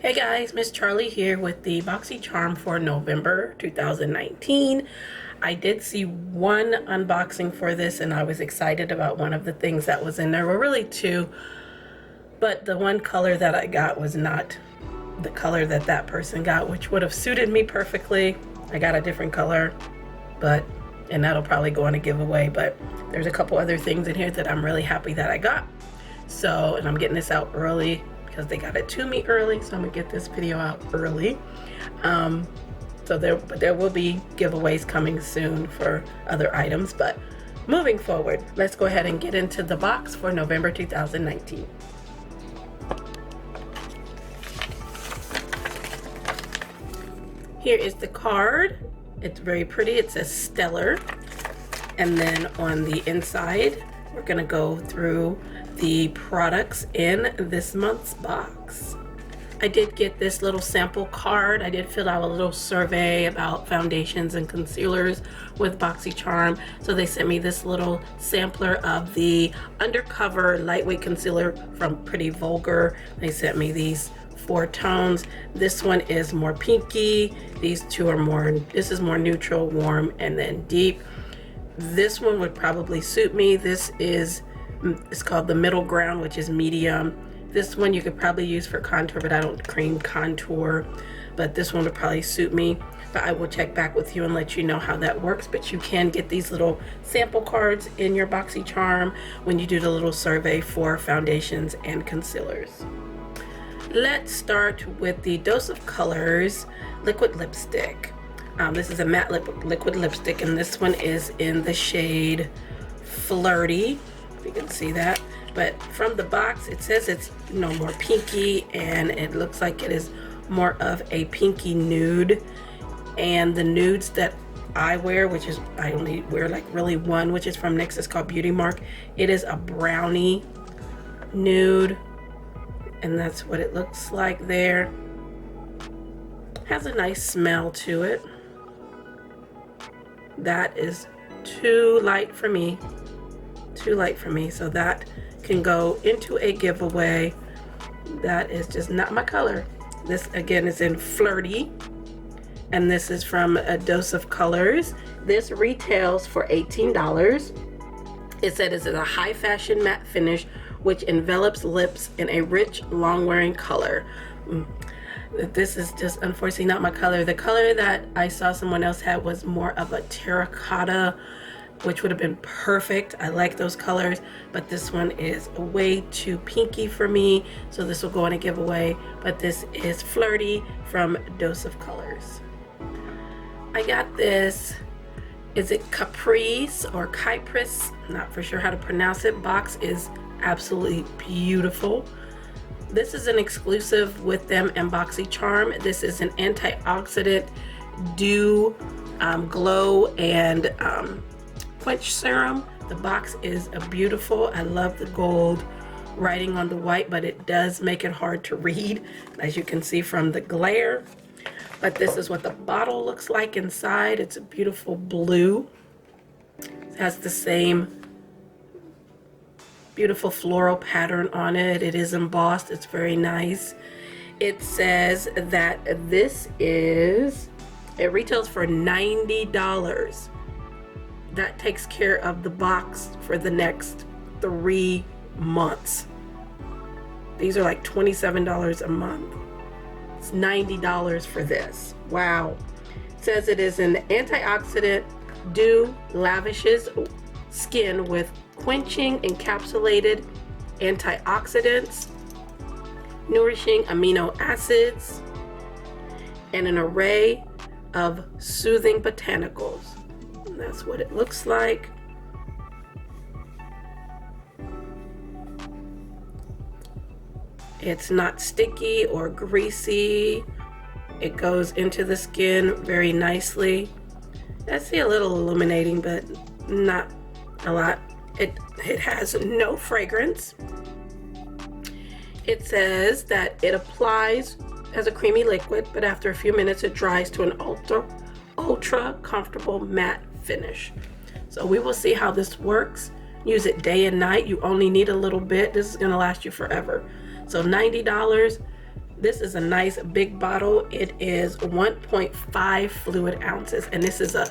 Hey guys, Miss Charlie here with the Boxycharm for November 2019. I did see one unboxing for this and I was excited about one of the things that was in there. Well, really two, but the one color that I got was not the color that that person got, which would have suited me perfectly. I got a different color, and that'll probably go on a giveaway, but there's a couple other things in here that I'm really happy that I got. So, and I'm getting this out early because they got it to me early, so I'm gonna get this video out early. So there will be giveaways coming soon for other items, but moving forward, let's go ahead and get into the box for November 2019. Here is the card. It's very pretty. It says Stellar, and then on the inside we're gonna go through the products in this month's box. I did get this little sample card. I did fill out a little survey about foundations and concealers with Boxycharm. So they sent me this little sampler of the Undercover Lightweight Concealer from Pretty Vulgar. They sent me these 4 tones. This one is more pinky. These two are more, this is more neutral, warm, and then deep. This one would probably suit me. This is, it's called the Middle Ground, which is medium. This one you could probably use for contour, but I don't cream contour. But this one would probably suit me. But I will check back with you and let you know how that works. But you can get these little sample cards in your Boxycharm when you do the little survey for foundations and concealers. Let's start with the Dose of Colors liquid lipstick. This is a matte liquid lipstick, and this one is in the shade Flirty. You can see that, but from the box it says it's more pinky, and it looks like it is more of a pinky nude. And the nudes that I wear, which is I only wear like really one, which is from NYX, is called Beauty Mark. It is a brownie nude, and that's what it looks like there. Has a nice smell to it. That is too light for me. So that can go into a giveaway. That is just not my color. This again is in Flirty, and this is from a Dose of Colors. This retails for $18. It said it's a high fashion matte finish which envelops lips in a rich, long-wearing color. This is just unfortunately not my color. The color that I saw someone else had was more of a terracotta, which would have been perfect. I like those colors, but this one is way too pinky for me, so this will go on a giveaway. But this is Flirty from Dose of Colors. I got this, is it Caprice or Kypris? Not for sure how to pronounce it. Box is absolutely beautiful. This is an exclusive with them and Boxycharm. This is an antioxidant dew glow and quench serum. The box is beautiful. I love the gold writing on the white, but it does make it hard to read, as you can see from the glare. But this is what the bottle looks like inside. It's a beautiful blue. It has the same beautiful floral pattern on it. It is embossed. It's very nice. It says that this is, it retails for $90. That takes care of the box for the next 3 months. These are like $27 a month. It's $90 for this. Wow. It says it is an antioxidant dew, lavishes skin with quenching encapsulated antioxidants, nourishing amino acids, and an array of soothing botanicals. And that's what it looks like. It's not sticky or greasy. It goes into the skin very nicely. I see a little illuminating, but not a lot. It has no fragrance. It says that it applies as a creamy liquid, but after a few minutes it dries to an ultra comfortable matte finish. So we will see how this works. Use it day and night. You only need a little bit. This is going to last you forever. So $90, This is a nice big bottle. It is 1.5 fluid ounces, and this is a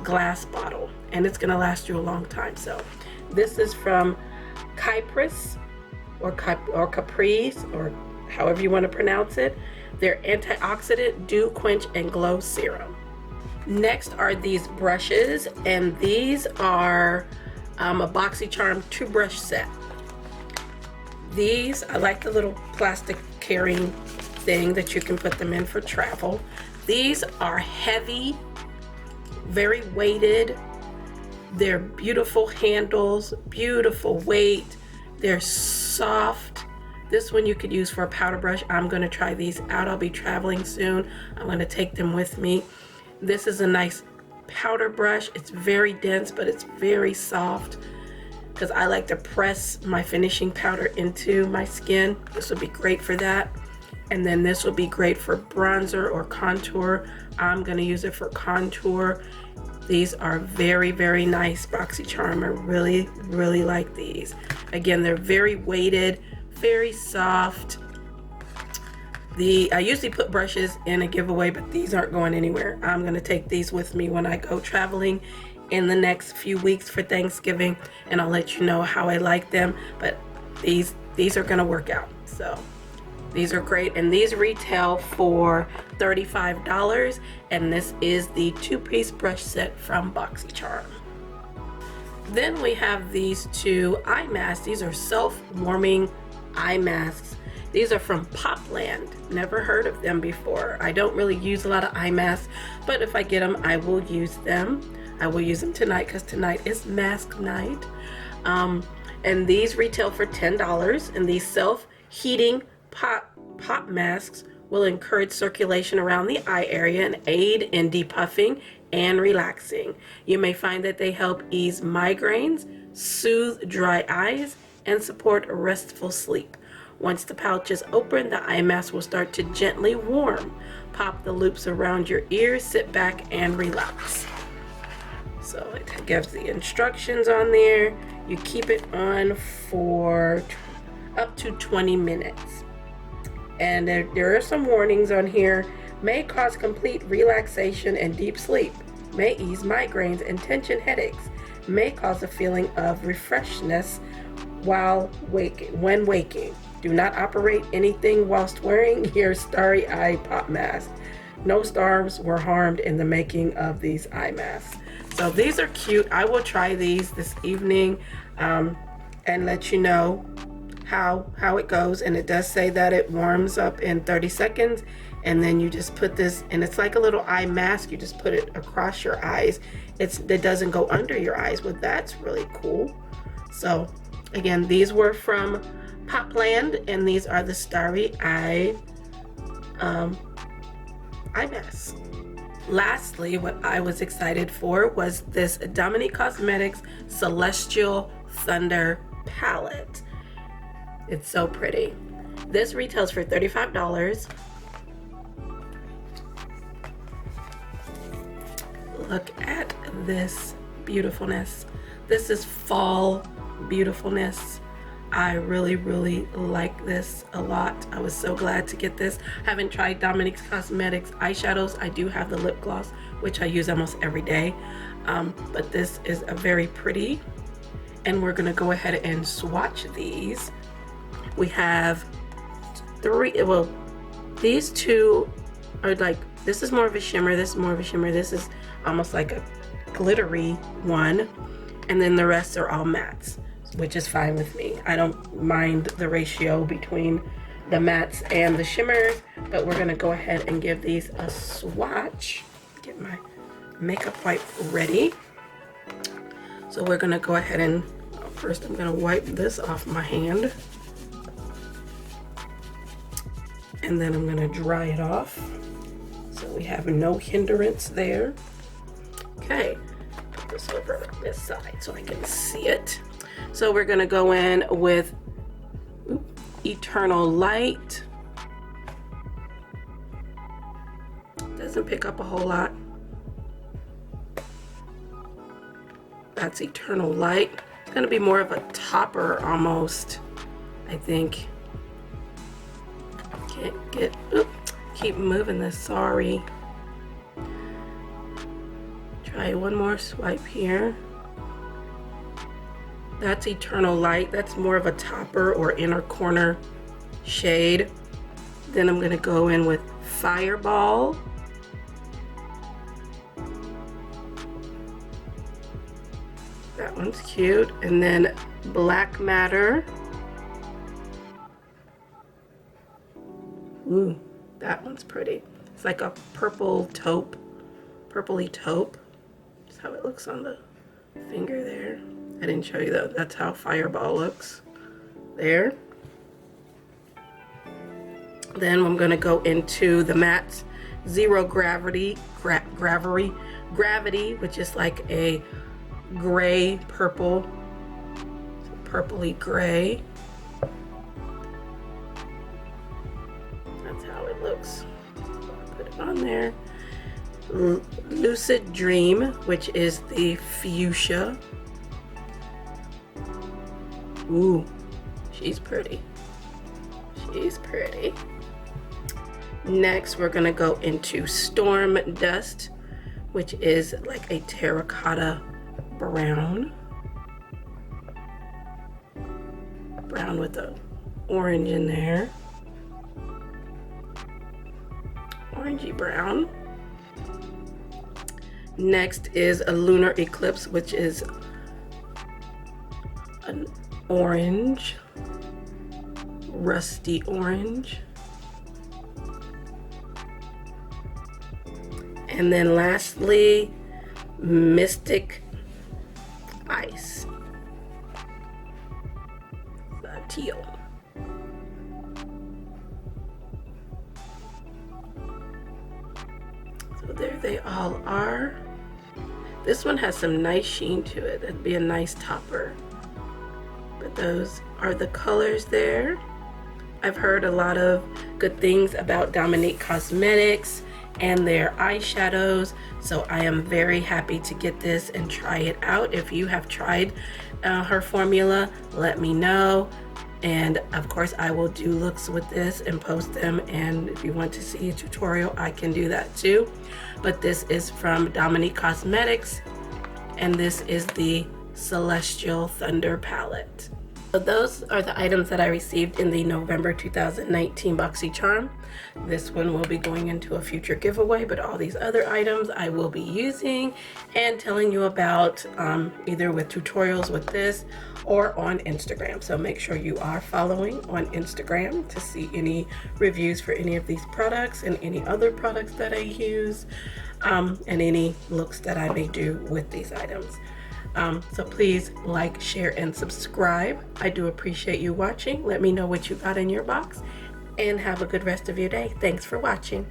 glass bottle, and it's gonna last you a long time. So this is from Cypress or Caprice, or however you want to pronounce it. Their antioxidant dew quench and glow serum. Next are these brushes, and these are a Boxycharm 2-brush set. These, I like the little plastic carrying thing that you can put them in for travel. These are heavy, very weighted. They're beautiful handles, beautiful weight. They're soft. This one you could use for a powder brush. I'm gonna try these out. I'll be traveling soon. I'm gonna take them with me. This is a nice powder brush. It's very dense, but it's very soft, because I like to press my finishing powder into my skin. This would be great for that. And then this will be great for bronzer or contour. I'm gonna use it for contour. These are very, very nice Boxycharm. I really, really like these. Again, they're very weighted, very soft. I usually put brushes in a giveaway, but these aren't going anywhere. I'm gonna take these with me when I go traveling in the next few weeks for Thanksgiving, and I'll let you know how I like them. But these are gonna work out. So these are great, and these retail for $35, and this is the 2-piece brush set from Boxycharm. Then we have these 2 eye masks. These are self-warming eye masks. These are from Popland. Never heard of them before. I don't really use a lot of eye masks, but if I get them, I will use them. I will use them tonight, because tonight is mask night. And these retail for $10, and these self-heating pop masks will encourage circulation around the eye area and aid in depuffing and relaxing. You may find that they help ease migraines, soothe dry eyes, and support restful sleep. Once the pouch is open, the eye mask will start to gently warm. Pop the loops around your ears, sit back, and relax. So it gives the instructions on there. You keep it on for up to 20 minutes. And there are some warnings on here. May cause complete relaxation and deep sleep. May ease migraines and tension headaches. May cause a feeling of refreshness when waking. Do not operate anything whilst wearing your starry eye pop mask. No stars were harmed in the making of these eye masks. So these are cute. I will try these this evening and let you know how it goes. And it does say that it warms up in 30 seconds, and then you just put this, and it's like a little eye mask. You just put it across your eyes. It doesn't go under your eyes, but that's really cool. So again, these were from Popland, and these are the Starry Eye eye masks. Lastly, what I was excited for was this Dominique Cosmetics Celestial Thunder palette. It's so pretty. This retails for $35. Look at this beautifulness. This is fall beautifulness. I really, really like this a lot. I was so glad to get this. I haven't tried Dominique Cosmetics eyeshadows. I do have the lip gloss, which I use almost every day. But this is a very pretty. And we're gonna go ahead and swatch these. We have these 2 are like, this is more of a shimmer, this is more of a shimmer, this is almost like a glittery one. And then the rest are all mattes, which is fine with me. I don't mind the ratio between the mattes and the shimmers, but we're gonna go ahead and give these a swatch. Get my makeup wipe ready. So we're gonna go ahead and, first I'm gonna wipe this off my hand. And then I'm gonna dry it off, so we have no hindrance there. Okay, put this over this side so I can see it. So we're gonna go in with Eternal Light. Doesn't pick up a whole lot. That's Eternal Light. It's gonna be more of a topper almost, I think. Can't get, keep moving this, sorry. Try one more swipe here. That's Eternal Light. That's more of a topper or inner corner shade. Then I'm gonna go in with Fireball. That one's cute. And then Black Matter. Ooh, that one's pretty. It's like a purple taupe, purpley taupe. That's how it looks on the finger there. I didn't show you that. That's how Fireball looks there. Then I'm gonna go into the matte Zero Gravity, Gravity, which is like a gray purple, purpley gray. That's how it looks. Put it on there. Lucid Dream, which is the fuchsia. Ooh, she's pretty. She's pretty. Next, we're gonna go into Storm Dust, which is like a terracotta brown. Brown with the orange in there. Orangey brown. Next is a Lunar Eclipse, which is an orange, rusty orange. And then lastly, Mystic Ice, teal. So there they all are. This one has some nice sheen to it. That'd be a nice topper. But those are the colors there. I've heard a lot of good things about Dominique Cosmetics and their eyeshadows, so I am very happy to get this and try it out. If you have tried her formula, let me know, and of course I will do looks with this and post them, and if you want to see a tutorial, I can do that too. But this is from Dominique Cosmetics, and this is the Celestial Thunder palette. So those are the items that I received in the November 2019 Boxycharm. This one will be going into a future giveaway, but all these other items I will be using and telling you about either with tutorials with this or on Instagram. So make sure you are following on Instagram to see any reviews for any of these products and any other products that I use, and any looks that I may do with these items. So please like, share, and subscribe. I do appreciate you watching. Let me know what you got in your box, and have a good rest of your day. Thanks for watching.